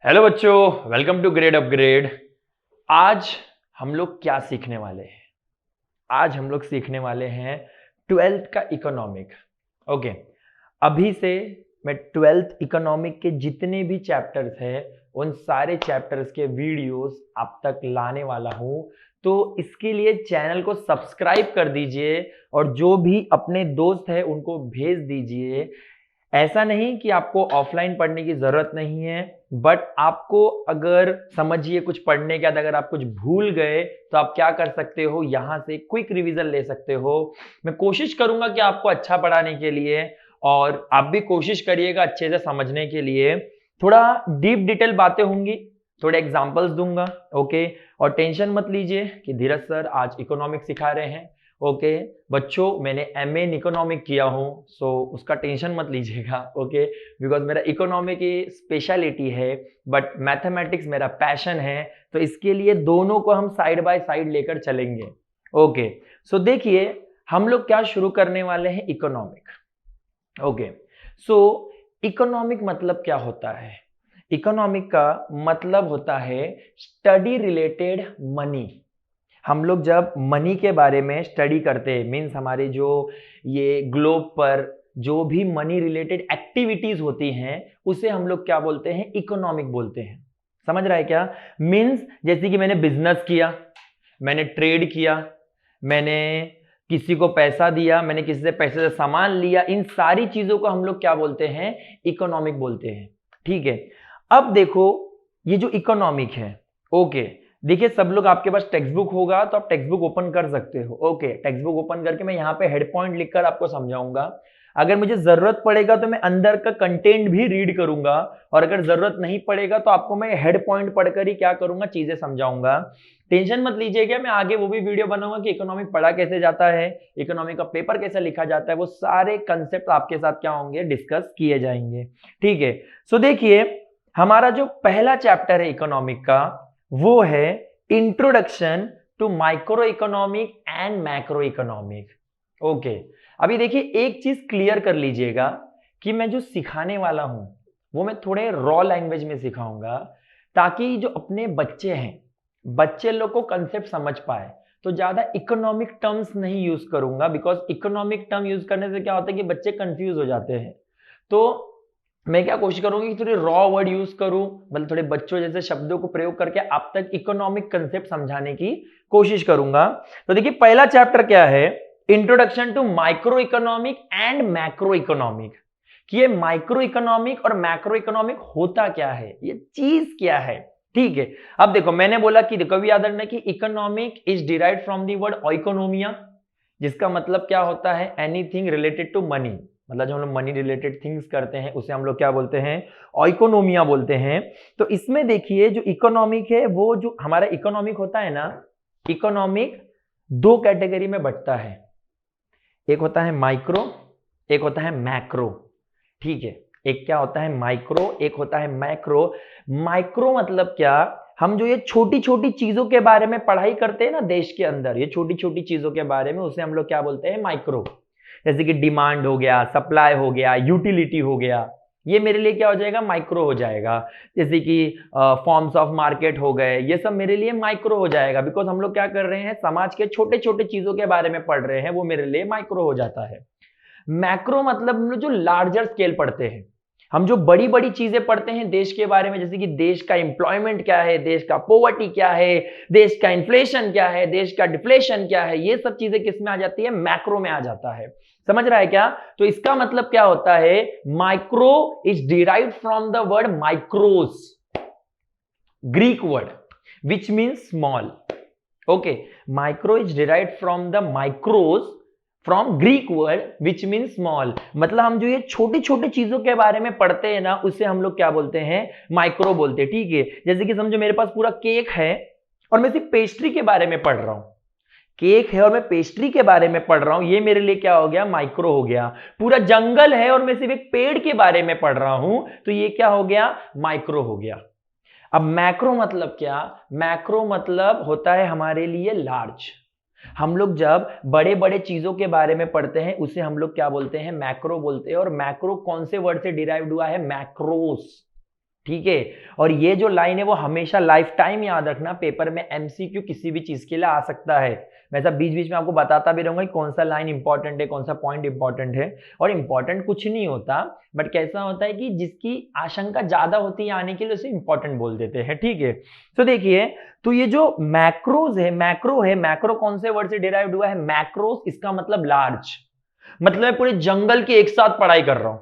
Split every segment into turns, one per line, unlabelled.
Hello बच्चों, welcome to grade upgrade. आज हम लोग क्या सीखने वाले हैं? आज हम लोग सीखने वाले हैं ट्वेल्थ का इकोनॉमिक। ओके, अभी से मैं ट्वेल्थ इकोनॉमिक के जितने भी चैप्टर्स हैं उन सारे चैप्टर्स के वीडियोस आप तक लाने वाला हूं। तो इसके लिए चैनल को सब्सक्राइब कर दीजिए और जो भी अपने दोस्त हैं उनको भेज दीजिए। ऐसा नहीं कि आपको ऑफलाइन पढ़ने की जरूरत नहीं है, बट आपको अगर समझिए कुछ पढ़ने के बाद अगर आप कुछ भूल गए तो आप क्या कर सकते हो, यहां से क्विक रिवीजन ले सकते हो। मैं कोशिश करूंगा कि आपको अच्छा पढ़ाने के लिए, और आप भी कोशिश करिएगा अच्छे से समझने के लिए। थोड़ा डीप डिटेल बातें होंगी, थोड़े एग्जांपल्स दूंगा। ओके, और टेंशन मत लीजिए कि धीरज सर आज इकोनॉमिक सिखा रहे हैं। ओके बच्चों, मैंने एमए इन इकोनॉमिक किया हूं, सो उसका टेंशन मत लीजिएगा। ओके, बिकॉज मेरा इकोनॉमिक की स्पेशलिटी है, बट मैथमेटिक्स मेरा पैशन है, तो इसके लिए दोनों को हम साइड बाय साइड लेकर चलेंगे। ओके, सो देखिए हम लोग क्या शुरू करने वाले हैं, इकोनॉमिक। ओके, सो इकोनॉमिक मतलब क्या होता है? इकोनॉमिक का मतलब होता है स्टडी रिलेटेड मनी। हम लोग जब मनी के बारे में स्टडी करते हैं, मीन्स हमारे जो ये ग्लोब पर जो भी मनी रिलेटेड एक्टिविटीज होती हैं उसे हम लोग क्या बोलते हैं, इकोनॉमिक बोलते हैं। समझ रहा है क्या? मीन्स जैसे कि मैंने बिजनेस किया, मैंने ट्रेड किया, मैंने किसी को पैसा दिया, मैंने किसी से पैसे से सामान लिया, इन सारी चीजों को हम लोग क्या बोलते हैं, इकोनॉमिक बोलते हैं। ठीक है, अब देखो ये जो इकोनॉमिक है, ओके, देखिए सब लोग आपके पास टेक्स्ट बुक होगा तो आप टेक्स्ट बुक ओपन कर सकते हो। ओके, टेक्स्ट बुक ओपन करके मैं यहाँ पे हेड पॉइंट लिखकर आपको समझाऊंगा। अगर मुझे जरूरत पड़ेगा तो मैं अंदर का कंटेंट भी रीड करूंगा, और अगर जरूरत नहीं पड़ेगा तो आपको मैं हेड पॉइंट पढ़कर ही क्या करूंगा, चीजें समझाऊंगा। टेंशन मत लीजिएगा, मैं आगे वो भी वीडियो बनाऊंगा कि इकोनॉमिक पढ़ा कैसे जाता है, इकोनॉमिक का पेपर कैसे लिखा जाता है, वो सारे कंसेप्ट आपके साथ क्या होंगे, डिस्कस किए जाएंगे। ठीक है, सो देखिए हमारा जो पहला चैप्टर है इकोनॉमिक का वो है introduction to micro economic and macro economic. Okay, अभी देखिए एक चीज क्लियर कर लीजिएगा कि मैं जो सिखाने वाला हूं वो मैं थोड़े रॉ लैंग्वेज में सिखाऊंगा, ताकि जो अपने बच्चे हैं, बच्चे लोग को कंसेप्ट समझ पाए। तो ज्यादा इकोनॉमिक टर्म्स नहीं यूज करूंगा, बिकॉज इकोनॉमिक टर्म यूज करने से क्या होता है कि बच्चे कंफ्यूज हो जाते हैं। तो मैं क्या कोशिश करूंगी कि थोड़े रॉ वर्ड यूज करूं, मतलब थोड़े बच्चों जैसे शब्दों को प्रयोग करके आप तक इकोनॉमिक कंसेप्ट समझाने की कोशिश करूंगा। तो देखिए पहला चैप्टर क्या है, introduction to micro economic and macro economic. कि ये माइक्रो इकोनॉमिक और मैक्रो इकोनॉमिक होता क्या है, ये चीज क्या है। ठीक है, अब देखो मैंने बोला कि कवि याद रखना कि economic is derived from the word oikonomia, जिसका मतलब क्या होता है, एनीथिंग रिलेटेड टू मनी। मतलब जो हम लोग मनी रिलेटेड थिंग्स करते हैं उसे हम लोग क्या बोलते हैं, ओइकोनोमिया बोलते हैं। तो इसमें देखिए जो इकोनॉमिक है, वो जो हमारा इकोनॉमिक होता है ना, इकोनॉमिक दो कैटेगरी में बंटता है, एक होता है माइक्रो, एक होता है मैक्रो। ठीक है, एक क्या होता है माइक्रो, एक होता है मैक्रो। माइक्रो मतलब क्या, हम जो ये छोटी छोटी चीजों के बारे में पढ़ाई करते हैं ना देश के अंदर, ये छोटी छोटी चीजों के बारे में, उसे हम लोग क्या बोलते हैं, माइक्रो। जैसे कि डिमांड हो गया, सप्लाई हो गया, यूटिलिटी हो गया, ये मेरे लिए क्या हो जाएगा, माइक्रो हो जाएगा। जैसे कि फॉर्म्स ऑफ मार्केट हो गए, ये सब मेरे लिए माइक्रो हो जाएगा, बिकॉज हम लोग क्या कर रहे हैं, समाज के छोटे छोटे चीजों के बारे में पढ़ रहे हैं, वो मेरे लिए माइक्रो हो जाता है। मैक्रो मतलब हम लोग जो लार्जर स्केल पढ़ते हैं, हम जो बड़ी बड़ी चीजें पढ़ते हैं देश के बारे में, जैसे कि देश का एम्प्लॉयमेंट क्या है, देश का पॉवर्टी क्या है, देश का इन्फ्लेशन क्या है, देश का डिफ्लेशन क्या है, ये सब चीजें किस में आ जाती है, मैक्रो में आ जाता है। समझ रहा है क्या? तो इसका मतलब क्या होता है, micro is derived from the word mikros, Greek word which means small. Okay, micro is derived from the mikros from Greek word which mean small. मतलब हम जो ये छोटी छोटी चीजों के बारे में पढ़ते हैं ना, उसे हम लोग क्या बोलते हैं, माइक्रो बोलते हैं। ठीक है, जैसे कि समझो मेरे पास पूरा केक है और मैं सिर्फ पेस्ट्री के बारे में पढ़ रहा हूं, केक है और मैं पेस्ट्री के बारे में पढ़ रहा हूं, ये मेरे लिए क्या हो गया, माइक्रो हो गया। पूरा जंगल है और मैं सिर्फ एक पेड़ के बारे में पढ़ रहा हूं, तो ये क्या हो गया, माइक्रो हो गया। अब मैक्रो मतलब क्या, मैक्रो मतलब होता है हमारे लिए लार्ज। हम लोग जब बड़े बड़े चीजों के बारे में पढ़ते हैं उसे हम लोग क्या बोलते हैं, मैक्रो बोलते हैं। और मैक्रो कौन से वर्ड से डिराइव्ड हुआ है, मैक्रोस। ठीक है। और ये जो लाइन है वो हमेशा लाइफ टाइम याद रखना, पेपर में एमसीक्यू किसी भी चीज के लिए आ सकता है। मैं सब बीच बीच में आपको बताता भी रहूंगा कि कौन सा लाइन इंपॉर्टेंट है, कौन सा पॉइंट इंपॉर्टेंट है। और इंपॉर्टेंट कुछ नहीं होता, बट कैसा होता है कि जिसकी आशंका ज्यादा होती है आने के लिए उसे इंपॉर्टेंट बोल देते हैं, ठीक है। तो देखिए, तो ये जो मैक्रोज है, मैक्रो कौन से वर्ड से डिराइव्ड हुआ है? मैक्रोस, इसका मतलब लार्ज, मतलब मैं पूरे जंगल की एक साथ पढ़ाई कर रहा हूं,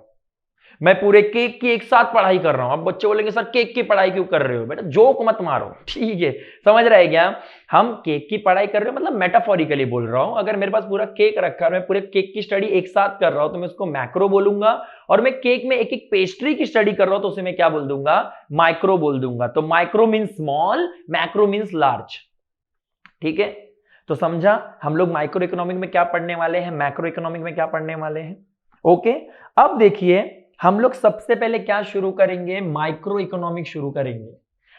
मैं पूरे केक की एक साथ पढ़ाई कर रहा हूं। अब बच्चे बोलेंगे सर केक की पढ़ाई क्यों कर रहे हो? बेटा जोक मत मारो, ठीक है, समझ रहे हैं क्या? हम केक की पढ़ाई कर रहे हो मतलब मेटाफोरिकली बोल रहा हूं। अगर मेरे पास पूरा केक रखा है, मैं पूरे केक की स्टडी एक साथ कर रहा हूं, तो मैं उसको मैक्रो बोलूंगा। और मैं केक में एक एक पेस्ट्री की स्टडी कर रहा हूं, तो उसे मैं क्या बोल दूंगा? माइक्रो बोल दूंगा। तो micro means small, macro means large, ठीक है। तो समझा हम लोग माइक्रो इकोनॉमिक में क्या पढ़ने वाले हैं, मैक्रो इकोनॉमिक में क्या पढ़ने वाले हैं। ओके, अब देखिए हम लोग सबसे पहले क्या शुरू करेंगे? माइक्रो इकोनॉमिक शुरू करेंगे।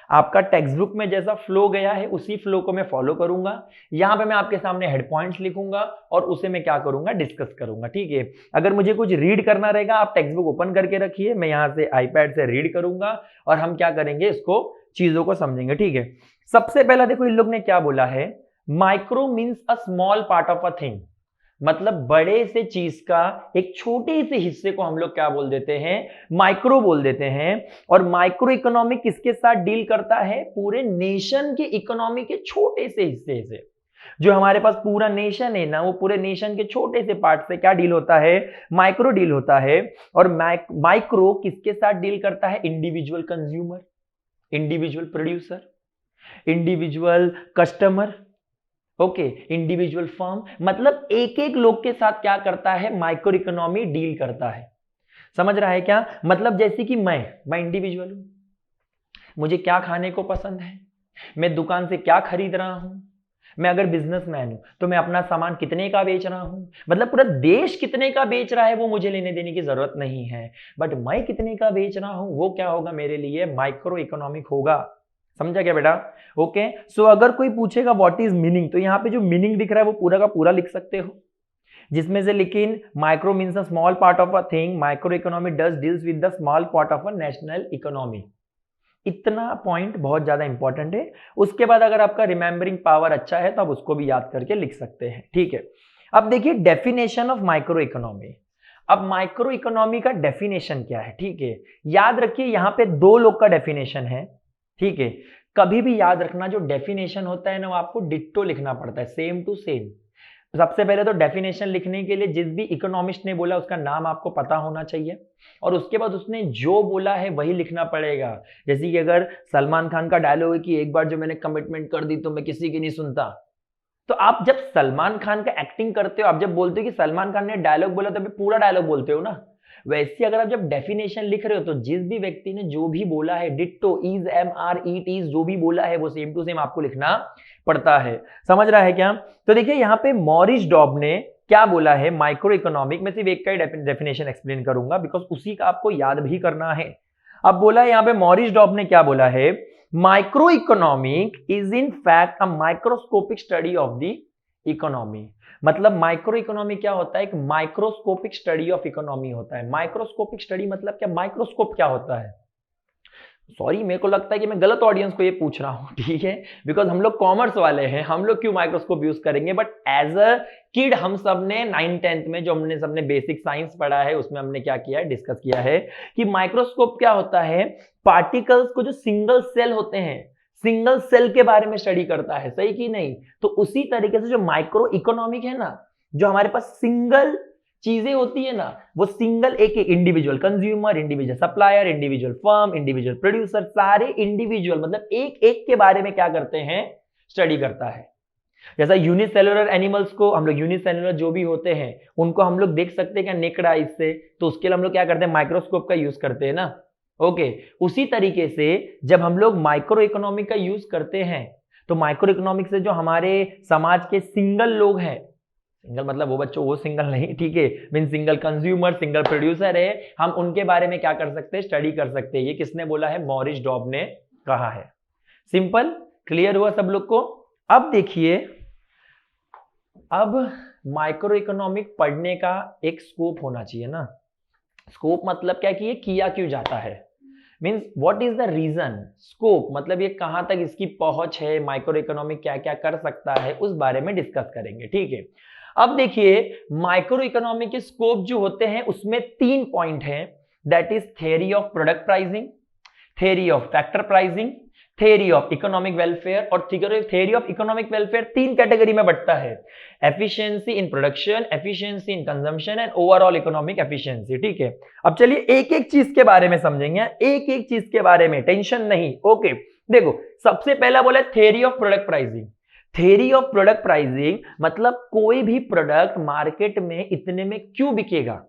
आपका टेक्स्ट बुक में जैसा फ्लो गया है उसी फ्लो को मैं फॉलो करूंगा। यहां पे मैं आपके सामने हेड पॉइंट्स लिखूंगा और उसे मैं क्या करूंगा? डिस्कस करूंगा, ठीक है। अगर मुझे कुछ रीड करना रहेगा, आप टेक्स्ट बुक ओपन करके रखिए, मैं यहां से आईपैड से रीड करूंगा और हम क्या करेंगे? इसको चीजों को समझेंगे, ठीक है। सबसे पहला देखो इन लोग ने क्या बोला है, micro means a small part of a thing, मतलब बड़े से चीज का एक छोटे से हिस्से को हम लोग क्या बोल देते हैं? माइक्रो बोल देते हैं। और माइक्रो इकोनॉमी किसके साथ डील करता है? पूरे नेशन के इकोनॉमी के छोटे से हिस्से से। जो हमारे पास पूरा नेशन है ना, वो पूरे नेशन के छोटे से पार्ट से क्या डील होता है? माइक्रो डील होता है। और माइक्रो किसके साथ डील करता है? Individual consumer, individual producer, individual customer, okay, individual firm, मतलब एक एक लोग के साथ क्या करता है? माइक्रो इकोनॉमी डील करता है। समझ रहा है क्या? मतलब जैसे कि मैं इंडिविजुअल हूं, मुझे क्या खाने को पसंद है, मैं दुकान से क्या खरीद रहा हूं, मैं अगर बिजनेसमैन हूं तो मैं अपना सामान कितने का बेच रहा हूं, मतलब पूरा देश कितने का बेच रहा है वो मुझे लेने देने की जरूरत नहीं है, बट मैं कितने का बेच रहा हूं वो क्या होगा? मेरे लिए माइक्रो इकोनॉमिक होगा। समझा क्या बेटा? ओके, सो अगर कोई पूछेगा व्हाट इज मीनिंग, तो यहां पे जो मीनिंग दिख रहा है वो पूरा का पूरा लिख सकते हो, जिसमें से लेकिन micro means a small part of a thing, micro economy does deals with the small part of a national economy. इतना पॉइंट बहुत ज्यादा इंपॉर्टेंट है। उसके बाद अगर आपका रिमेंबरिंग पावर अच्छा है तो आप उसको भी याद करके लिख सकते हैं, ठीक है। अब देखिए डेफिनेशन ऑफ माइक्रो इकोनॉमी। अब माइक्रो इकोनॉमी का डेफिनेशन क्या है, ठीक है। याद रखिए यहां पे दो लोग का डेफिनेशन है, ठीक है। कभी भी याद रखना जो डेफिनेशन होता है ना वो आपको डिट्टो लिखना पड़ता है, सेम टू सेम। सबसे पहले तो डेफिनेशन लिखने के लिए जिस भी इकोनॉमिस्ट ने बोला उसका नाम आपको पता होना चाहिए, और उसके बाद उसने जो बोला है वही लिखना पड़ेगा। जैसे कि अगर सलमान खान का डायलॉग है कि एक बार जो मैंने कमिटमेंट कर दी तो मैं किसी की नहीं सुनता, तो आप जब सलमान खान का एक्टिंग करते हो, आप जब बोलते हो कि सलमान खान ने डायलॉग बोला, तभी पूरा डायलॉग बोलते हो ना। वैसे अगर आप जब डेफिनेशन लिख रहे हो तो जिस भी व्यक्ति ने जो भी बोला है, ditto, is, M R E T, जो भी बोला है वो सेम टू सेम आपको लिखना पड़ता है। समझ रहा है क्या? तो देखिए यहां पे मॉरिस डॉब ने क्या बोला है माइक्रो इकोनॉमिक में, सिर्फ एक का ही डेफिनेशन एक्सप्लेन करूंगा बिकॉज उसी का आपको याद भी करना है। अब बोला है यहां पे मॉरिस डॉब ने क्या बोला है, micro economic is in fact a microscopic study of the economy. मतलब माइक्रो इकोनॉमी क्या होता है? एक माइक्रोस्कोपिक स्टडी ऑफ इकोनॉमी होता है। माइक्रोस्कोपिक स्टडी मतलब क्या? माइक्रोस्कोप क्या होता है? सॉरी, मेरे को लगता है कि मैं गलत ऑडियंस को ये पूछ रहा हूं, ठीक है, बिकॉज हम लोग कॉमर्स वाले हैं, हम लोग क्यों माइक्रोस्कोप यूज करेंगे? बट एज अ किड हम सब ने 9th-10th में जो हमने सबने बेसिक साइंस पढ़ा है उसमें हमने क्या किया है? डिस्कस किया है कि माइक्रोस्कोप क्या होता है? पार्टिकल्स को जो सिंगल सेल होते हैं, सिंगल सेल के बारे में स्टडी करता है, सही कि नहीं? तो उसी तरीके से जो माइक्रो इकोनॉमिक है ना, जो हमारे पास सिंगल चीजें होती है ना, वो सिंगल एक individual consumer, individual supplier, individual firm, individual producer, सारे इंडिविजुअल मतलब एक एक के बारे में क्या करते हैं? स्टडी करता है। जैसा यूनिसेलुलर एनिमल्स को हम लोग, यूनिसेलुलर जो भी होते हैं उनको हम लोग देख सकते हैं क्या नेक्ड आईज से? तो उसके लिए हम लोग क्या करते हैं? माइक्रोस्कोप का यूज करते हैं ना। ओके, उसी तरीके से जब हम लोग माइक्रो इकोनॉमिक का यूज करते हैं तो माइक्रो इकोनॉमिक से जो हमारे समाज के सिंगल लोग हैं, सिंगल मतलब वो बच्चों वो सिंगल नहीं, ठीक है, mean single consumer, single producer है, हम उनके बारे में क्या कर सकते हैं? स्टडी कर सकते हैं। ये किसने बोला है? मॉरिस डॉब ने कहा है। सिंपल, क्लियर हुआ सब लोग को? अब देखिए, अब माइक्रो इकोनॉमिक पढ़ने का एक स्कोप होना चाहिए ना। स्कोप मतलब क्या कि ये किया क्यों जाता है। Means what is the reason, scope मतलब ये कहां तक इसकी पहुंच है, माइक्रो इकोनॉमिक क्या क्या कर सकता है, उस बारे में डिस्कस करेंगे। ठीक है, अब देखिए माइक्रो इकोनॉमिक के स्कोप जो होते हैं उसमें 3 पॉइंट हैं, that is theory of product pricing, theory of factor pricing, theory of economic welfare. और theory of economic welfare 3 category में बंटता है, efficiency in production, efficiency in consumption and overall economic efficiency. ठीक है, अब चलिए एक एक चीज के बारे में समझेंगे, एक एक चीज के बारे में, टेंशन नहीं। ओके, देखो सबसे पहला बोला theory of product pricing. Theory of product pricing मतलब कोई भी प्रोडक्ट मार्केट में इतने में क्यों बिकेगा,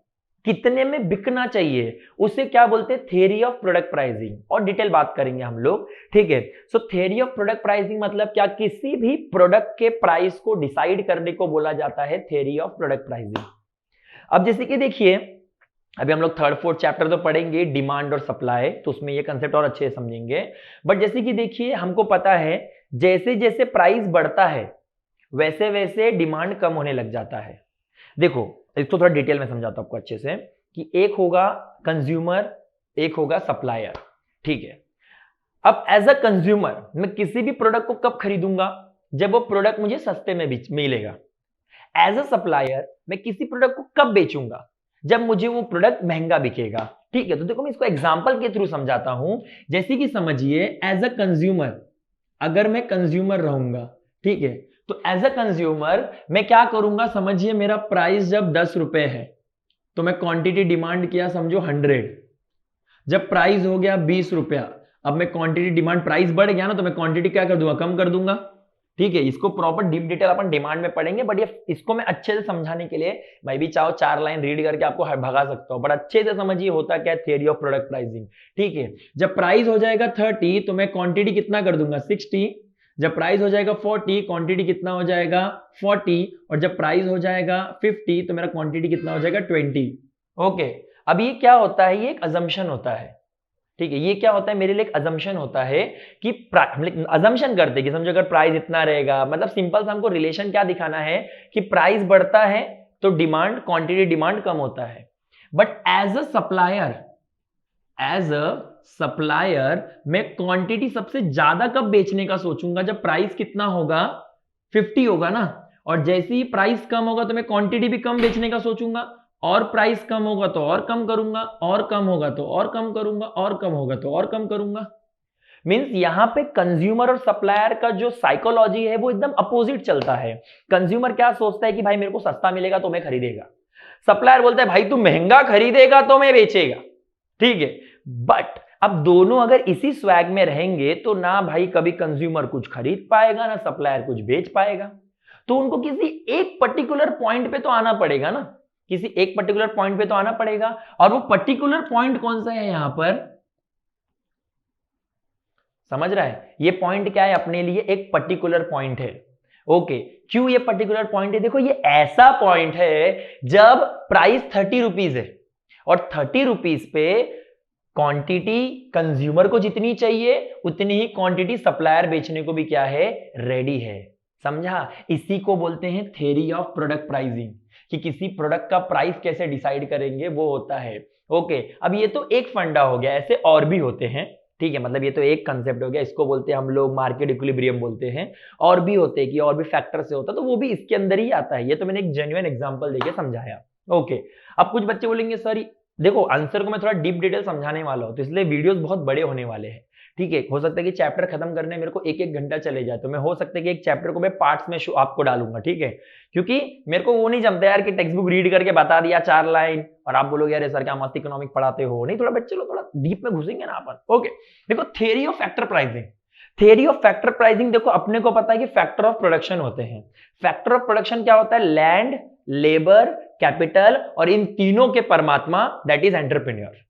कितने में बिकना चाहिए, उसे क्या बोलते हैं, थ्योरी ऑफ प्रोडक्ट प्राइसिंग। और डिटेल बात करेंगे हम लोग। ठीक है, सो थ्योरी ऑफ प्रोडक्ट प्राइसिंग मतलब क्या, किसी भी प्रोडक्ट के प्राइस को डिसाइड करने को बोला जाता है थ्योरी ऑफ प्रोडक्ट प्राइसिंग। अब जैसे कि देखिए अभी हम लोग 3rd 4th चैप्टर तो पढ़ेंगे डिमांड और सप्लाई, तो उसमें ये कंसेप्ट और अच्छे से समझेंगे। बट जैसे कि देखिए हमको पता है जैसे जैसे प्राइस बढ़ता है वैसे वैसे डिमांड कम होने लग जाता है। देखो इसको थोड़ा डिटेल में समझाता हूं आपको अच्छे से, कि एक होगा कंज्यूमर, एक होगा सप्लायर। ठीक है, अब एज अ कंज्यूमर मैं किसी भी प्रोडक्ट को कब खरीदूंगा, जब वो प्रोडक्ट मुझे सस्ते में मिलेगा। एज अ सप्लायर मैं किसी प्रोडक्ट को कब बेचूंगा, जब मुझे वो प्रोडक्ट महंगा बिकेगा। ठीक है, तो देखो मैं इसको एग्जांपल के थ्रू समझाता हूं। जैसे कि समझिए एज अ कंज्यूमर, अगर मैं कंज्यूमर रहूंगा, ठीक है, तो एज अ कंज्यूमर मैं क्या करूंगा, समझिए मेरा प्राइस जब 10 रुपए है तो मैं क्वांटिटी डिमांड किया समझो 100, जब प्राइस हो गया 20 रुपया, अब मैं क्वांटिटी डिमांड, प्राइस बढ़ गया ना तो मैं क्वांटिटी क्या कर दूंगा, कम कर दूंगा। ठीक है, इसको प्रॉपर डीप डिटेल अपन डिमांड में पढ़ेंगे, बट ये इसको मैं अच्छे से समझाने के लिए मैं भी चाहो 4 लाइन रीड करके आपको भगा सकता हूं, बट अच्छे से समझिए होता क्या है थ्योरी ऑफ प्रोडक्ट प्राइसिंग। ठीक है, जब प्राइस हो जाएगा 30 तो मैं क्वांटिटी कितना कर दूंगा 60, जब प्राइस हो जाएगा 40 क्वांटिटी कितना हो जाएगा 40, और जब प्राइस हो जाएगा 50 तो मेरा क्वांटिटी कितना हो जाएगा 20। ओके, अब ये क्या होता है, ये एक अजम्पशन होता है। ठीक है, ये क्या होता है, मेरे लिए एक अजम्पशन होता है कि हम अजम्पशन करते हैं कि समझो अगर प्राइस इतना रहेगा, मतलब सिंपल सा हमको रिलेशन क्या दिखाना है कि प्राइस बढ़ता है तो डिमांड, क्वांटिटी डिमांड कम होता है। बट एज अ सप्लायर मैं क्वांटिटी सबसे ज्यादा कब बेचने का सोचूंगा, जब प्राइस कितना होगा 50 होगा ना, और जैसे ही प्राइस कम होगा तो मैं क्वांटिटी भी कम बेचने का सोचूंगा, और प्राइस कम होगा तो और कम करूंगा, और कम होगा तो और कम करूंगा, और कम होगा तो और कम करूंगा। मींस यहां पे कंज्यूमर और सप्लायर का जो साइकोलॉजी है वो एकदम अपोजिट चलता है। कंज्यूमर क्या सोचता है कि भाई मेरे को सस्ता मिलेगा तो मैं खरीदेगा, सप्लायर बोलता है भाई तू महंगा खरीदेगा तो मैं बेचेगा। ठीक है, बट अब दोनों अगर इसी स्वैग में रहेंगे तो ना भाई कभी कंज्यूमर कुछ खरीद पाएगा ना सप्लायर कुछ बेच पाएगा। तो उनको किसी एक पर्टिकुलर पॉइंट पे तो आना पड़ेगा ना, किसी एक पर्टिकुलर पॉइंट पे तो आना पड़ेगा, और वो पर्टिकुलर पॉइंट कौन सा है यहां पर, समझ रहा है, ये पॉइंट क्या है अपने लिए, एक पर्टिकुलर पॉइंट है। ओके, क्यों ये पर्टिकुलर पॉइंट है, देखो ये ऐसा पॉइंट है जब प्राइस 30 रुपीज है और 30 रुपीज पे क्वांटिटी कंज्यूमर को जितनी चाहिए उतनी ही क्वांटिटी सप्लायर बेचने को भी क्या है, रेडी है। समझा, इसी को बोलते हैं थ्योरी ऑफ प्रोडक्ट प्राइसिंग, कि किसी प्रोडक्ट का प्राइस कैसे डिसाइड करेंगे वो होता है। ओके, अब ये तो एक फंडा हो गया, ऐसे और भी होते हैं। ठीक है, मतलब ये तो एक कंसेप्ट हो गया, इसको बोलते हैं हम लोग मार्केट इक्विलिब्रियम बोलते हैं। और भी होते हैं कि और भी फैक्टर से होता है, तो वो भी इसके अंदर ही आता है। ये तो मैंने एक जेन्युइन एग्जांपल देके समझाया। ओके, अब कुछ बच्चे बोलेंगे सर देखो आंसर को मैं थोड़ा डीप डिटेल समझाने वाला हूं, तो इसलिए वीडियोस बहुत बड़े होने वाले हैं। ठीक है, हो सकता है कि चैप्टर खत्म करने मेरे को 1-1 घंटा चले जाए, तो मैं हो सकता है कि एक चैप्टर को मैं पार्ट्स में आपको डालूंगा। ठीक है, क्योंकि मेरे को वो नहीं जमता यार कि टेक्स्ट बुक रीड करके बता दिया 4 लाइन और आप बोलोगे यार सर क्या मस्त इकोनॉमिक पढ़ाते हो, नहीं, थोड़ा बच्चे लोग थोड़ा डीप में घुसेंगे ना अपन। ओके, देखो theory of factor pricing, theory of factor pricing, देखो अपने को पता है कि फैक्टर ऑफ प्रोडक्शन होते हैं। फैक्टर ऑफ प्रोडक्शन क्या होता है, लैंड, लेबर, कैपिटल, और इन तीनों के परमात्मा दैट इज एंटरप्रेन्योर।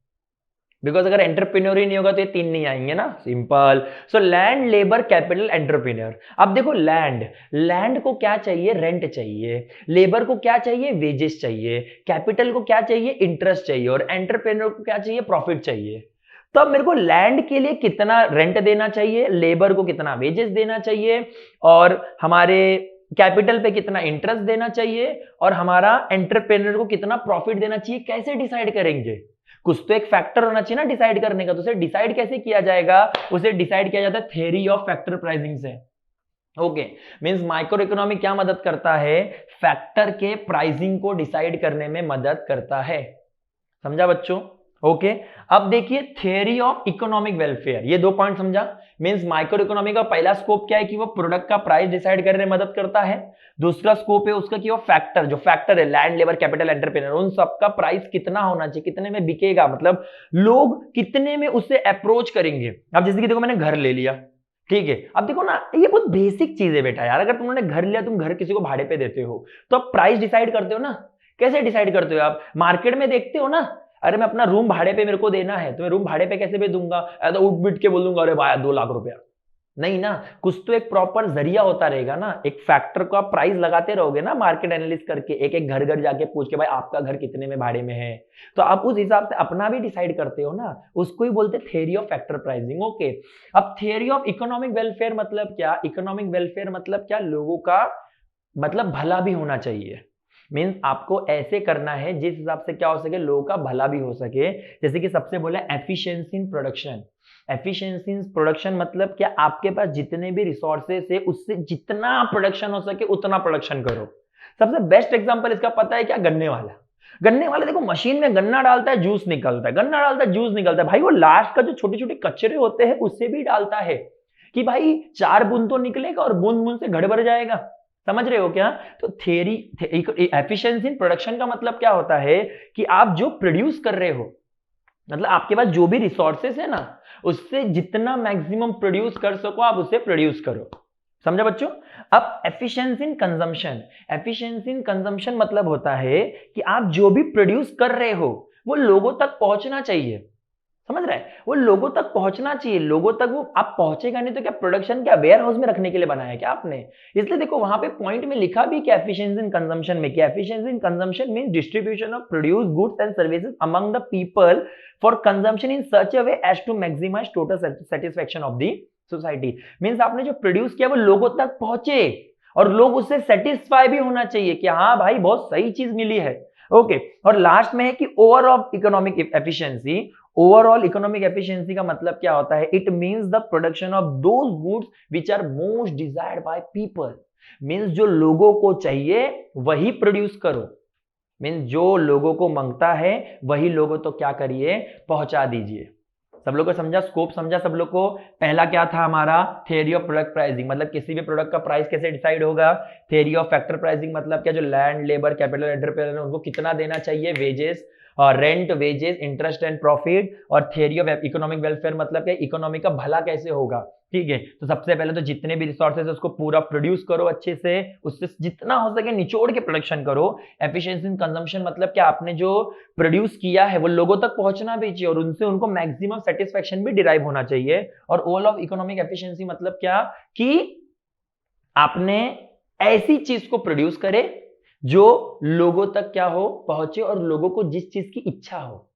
बिकॉज अगर एंटरप्रेन्योर ही नहीं होगा तो ये 3 नहीं आएंगे ना, simple. So land, labour, capital, entrepreneur. अब देखो लैंड को क्या चाहिए, रेंट चाहिए, लेबर को क्या चाहिए, वेजेस चाहिए, कैपिटल को क्या चाहिए, इंटरेस्ट चाहिए, और एंटरप्रेन्योर को क्या चाहिए, प्रॉफिट चाहिए। तो अब मेरे को लैंड के लिए कितना रेंट देना चाहिए, लेबर को कितना वेजेस देना चाहिए, और हमारे कैपिटल पे कितना इंटरेस्ट देना चाहिए, और हमारा एंटरप्रेन्योर को कितना प्रॉफिट देना चाहिए, कैसे डिसाइड करेंगे, कुछ तो एक फैक्टर होना चाहिए ना डिसाइड करने का। तो उसे डिसाइड कैसे किया जाएगा? उसे डिसाइड किया जाता है थ्योरी ऑफ फैक्टर प्राइसिंग से। ओके, मींस माइक्रो इकोनॉमी क्या मदद करता है? फैक्टर के प्राइसिंग को डिसाइड करने में मदद करता है। समझा बच्चों? ओके, अब देखिए थ्योरी ऑफ इकोनॉमिक वेलफेयर, ये 2 पॉइंट समझा। मींस माइक्रो इकोनॉमी का पहला स्कोप क्या है कि वो प्रोडक्ट का प्राइस डिसाइड करने में मदद करता है। दूसरा स्कोप है उसका कि वो फैक्टर, जो फैक्टर है लैंड, लेबर, कैपिटल, एंटरप्रेन्योर, उन सबका प्राइस कितना होना चाहिए, कितने में बिकेगा, मतलब लोग कितने में उससे अप्रोच करेंगे। अब जैसे कि देखो मैंने घर ले लिया, ठीक है, अब देखो ना ये बहुत बेसिक चीज है बेटा यार। अगर तुमने घर लिया, तुम घर किसी को भाड़े पे देते हो तो आप प्राइस डिसाइड करते हो ना। कैसे डिसाइड करते हो आप? मार्केट में देखते हो ना, अरे मैं अपना रूम भाड़े पे मेरे को देना है, तो मैं रूम भाड़े पे कैसे पे दूंगा? तो उठ बिट के बोल दूंगा अरे भाई 2 लाख रुपया, नहीं ना। कुछ तो एक प्रॉपर जरिया होता रहेगा ना, एक फैक्टर को आप प्राइस लगाते रहोगे ना, मार्केट एनालिस्ट करके, एक एक घर घर जाके पूछ के भाई आपका घर कितने में भाड़े में है, तो आप उस हिसाब से अपना भी डिसाइड करते हो ना। उसको ही बोलते हैं theory of factor pricing. Okay, अब थ्योरी ऑफ इकोनॉमिक वेलफेयर मतलब क्या? इकोनॉमिक वेलफेयर मतलब क्या? लोगों का मतलब भला भी होना चाहिए। मीन्स आपको ऐसे करना है जिस हिसाब से क्या हो सके, लोगों का भला भी हो सके। जैसे कि सबसे बोला efficiency in production. Efficiency in production मतलब क्या? आपके पास जितने भी रिसोर्सेस है उससे जितना प्रोडक्शन हो सके उतना प्रोडक्शन करो। सबसे बेस्ट एग्जांपल इसका पता है क्या? गन्ने वाला। गन्ने वाला देखो मशीन में गन्ना डालता है, जूस निकलता है, गन्ना डालता है, जूस निकलता है। भाई वो लास्ट का जो छोटे छोटे कचरे होते हैं उससे भी डालता है कि भाई 4 बूंद तो निकलेगा और बूंद बूंद से घड़ भर जाएगा। समझ रहे हो क्या? तो थ्योरी एफिशिएंसी इन प्रोडक्शन का मतलब क्या होता है कि आप जो प्रोड्यूस कर रहे हो, मतलब आपके पास जो भी रिसोर्सेस है ना, उससे जितना मैक्सिमम प्रोड्यूस कर सको आप उसे प्रोड्यूस करो। समझा बच्चों? अब efficiency in consumption. Efficiency in consumption मतलब होता है कि आप जो भी प्रोड्यूस कर रहे हो वो लोगों तक पहुंचना चाहिए। समझ रहे हैं? वो लोगों तक पहुंचना चाहिए, लोगों तक वो आप पहुंचेगा नहीं तो क्या प्रोडक्शन क्या वेयर हाउस में रखने के लिए बनाया क्या आपने? इसलिए देखो वहां पे पॉइंट में लिखा भी कि एफिशिएंसी इन कंजम्पशन में, क्या efficiency in consumption means distribution of produce goods and services among the people for consumption in such a way as to maximise total satisfaction of the society. Means आपने जो produce किया वो लोगों तक पहुंचे और लोग उससे सेटिस्फाई भी होना चाहिए कि हाँ भाई बहुत सही चीज मिली है। ओके, और लास्ट में है कि overall economic efficiency. Overall economic efficiency का मतलब क्या होता है? It means the production of those goods which are most desired by people. Means जो लोगों को चाहिए वही प्रोड्यूस करो। मींस जो लोगों को मांगता है वही लोगों तो क्या करिए, पहुंचा दीजिए। सब लोग को समझा? स्कोप समझा सब लोग को? पहला क्या था हमारा? थ्योरी ऑफ प्रोडक्ट प्राइसिंग, मतलब किसी भी प्रोडक्ट का प्राइस कैसे डिसाइड होगा। थ्योरी ऑफ फैक्टर प्राइसिंग मतलब क्या? जो लैंड, लेबर, कैपिटल, एंटरप्रेन्योर उनको कितना देना चाहिए, वेजेस और rent, wages, interest and profit. और थ्योरी ऑफ इकोनॉमिक वेलफेयर मतलब क्या? इकोनॉमी का भला कैसे होगा। ठीक है, तो सबसे पहले तो जितने भी रिसोर्सेज है उसको पूरा प्रोड्यूस करो अच्छे से, उससे जितना हो सके निचोड़ के प्रोडक्शन करो। एफिशिएंसी इन कंजम्पशन मतलब क्या? आपने जो प्रोड्यूस किया है वो लोगों तक पहुंचना भी चाहिए और उनसे उनको मैक्सिमम सेटिस्फेक्शन भी डिराइव होना चाहिए। और ऑल ऑफ इकोनॉमिक एफिशिएंसी मतलब क्या? कि आपने ऐसी चीज को प्रोड्यूस करे जो लोगों तक क्या हो, पहुंचे और लोगों को जिस चीज की इच्छा हो,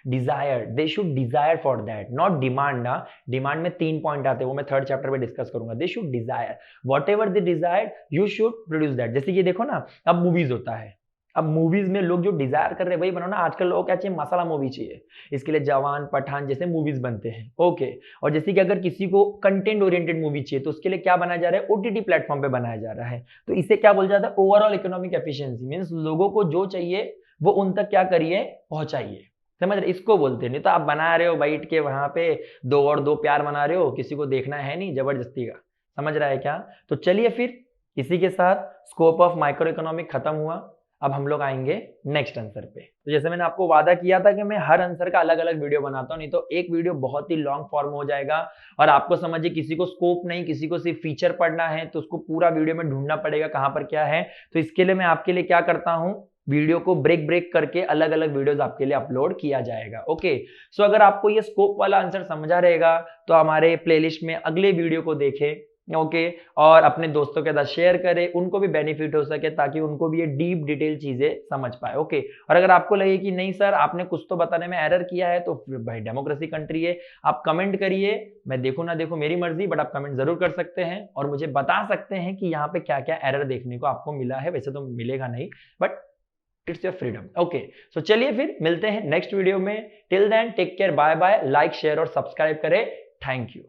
desire, they should desire for that, not demand ना। डिमांड में 3 पॉइंट आते हैं, वो मैं 3rd चैप्टर में डिस्कस करूंगा। They should desire whatever they desire, you should produce that. जैसे कि देखो ना, अब मूवीज होता है, अब मूवीज में लोग जो डिजायर कर रहे हैं वही बनाओ ना। आजकल लोग क्या चाहिए? मसाला मूवी चाहिए, इसके लिए जवान, पठान जैसे मूवीज बनते हैं। ओके, और जैसे कि अगर किसी को कंटेंट ओरिएंटेड मूवी चाहिए तो उसके लिए क्या बनाया जा रहा है? ओटीटी प्लेटफॉर्म पे बनाया जा रहा है। तो इसे क्या बोल जाता है? Overall economic efficiency. मींस लोगों को जो चाहिए वो उन तक क्या करिए, पहुंचाइए। समझ रहे? इसको बोलते हैं। नहीं तो आप बना रहे हो बैठ के वहां पे 2 और 2 प्यार बना रहे हो, किसी को देखना है नहीं, जबरदस्ती का। समझ रहा है क्या? तो चलिए फिर इसी के साथ स्कोप ऑफ माइक्रो इकोनॉमिक खत्म हुआ। अब हम लोग आएंगे नेक्स्ट आंसर पे। तो जैसे मैंने आपको वादा किया था कि मैं हर आंसर का अलग अलग वीडियो बनाता हूं, नहीं तो एक वीडियो बहुत ही लॉन्ग फॉर्म हो जाएगा और आपको समझिए किसी को स्कोप नहीं, किसी को सिर्फ फीचर पढ़ना है तो उसको पूरा वीडियो में ढूंढना पड़ेगा कहां पर क्या है। तो इसके लिए मैं आपके लिए क्या करता हूं, वीडियो को ब्रेक ब्रेक करके अलग अलग वीडियोस आपके लिए अपलोड किया जाएगा। ओके, सो अगर आपको ये स्कोप वाला आंसर समझा रहेगा तो हमारे प्लेलिस्ट में अगले वीडियो को देखें। ओके, और अपने दोस्तों के साथ शेयर करें, उनको भी बेनिफिट हो सके ताकि उनको भी ये डीप डिटेल चीजें समझ पाए। ओके, और अगर आपको लगे कि नहीं सर आपने कुछ तो बताने में एरर किया है तो भाई डेमोक्रेसी कंट्री है, आप कमेंट करिए, मैं देखूं ना देखूं मेरी मर्जी, बट आप कमेंट जरूर कर सकते हैं और मुझे बता सकते हैं कि यहाँ पे क्या क्या एरर देखने को आपको मिला है। वैसे तो मिलेगा नहीं, but it's your freedom. Okay, so चलिए फिर मिलते हैं नेक्स्ट वीडियो में। Till then take care, bye bye. Like share और सब्सक्राइब करें। Thank you.